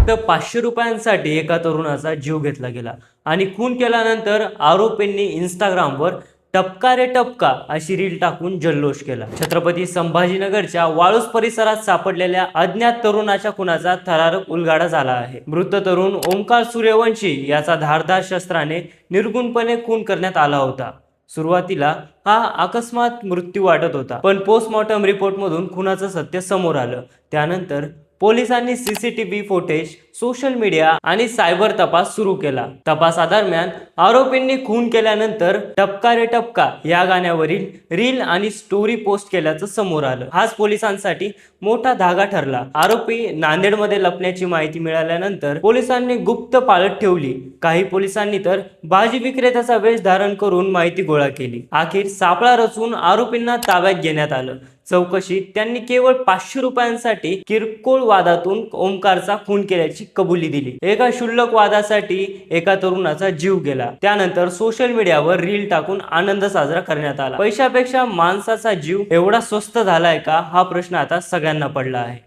फक्त 500 रुपयांसाठी एका तरुणाचा जीव घेतला गेला आणि खून केल्यानंतर आरोपींनी इंस्टाग्रामवर टपका रे टपका अशी रील टाकून जल्लोष केला। छत्रपती संभाजीनगरच्या वाळूज परिसरात सापडलेल्या अज्ञात तरुणाच्या खुनाचा थरारक उलगडा झाला आहे। मृत तरुण ओमकार सूर्यवंशी याचा धारदार शस्त्राने निर्गुणपणे खून करण्यात आला होता। सुरुवातीला हा अकस्मात मृत्यू वाटत होता, पण पोस्टमॉर्टम रिपोर्टमधून खुनाचं सत्य समोर आलं। त्यानंतर पोलिसांनी सीसीटीव्ही फुटेज, सोशल मीडिया आणि सायबर तपास सुरू केला। तपासादरम्यान आरोपींनी खून केल्यानंतर टपका रे टपका या गाण्यावरील रील आणि स्टोरी पोस्ट केल्याचं समोर आलं। हाच पोलिसांसाठी मोठा धागा ठरला। आरोपी नांदेडमध्ये लपण्याची माहिती मिळाल्यानंतर पोलिसांनी गुप्त पाळत ठेवली। काही पोलिसांनी तर भाजी विक्रेत्याचा वेश धारण करून माहिती गोळा केली। अखेर सापळा रचून आरोपींना ताब्यात घेण्यात आलं। चौकशीत त्यांनी केवळ 500 रुपयांसाठी किरकोळ वादातून ओमकारचा खून केल्याची कबुली दिली। एका क्षुल्लक वादासाठी एका तरुणाचा जीव गेला। त्यानंतर सोशल मीडियावर रील टाकून आनंद साजरा करण्यात आला। पैशापेक्षा माणसाचा जीव एवढा स्वस्त झालाय का, हा प्रश्न आता सगळ्यांना पडला आहे।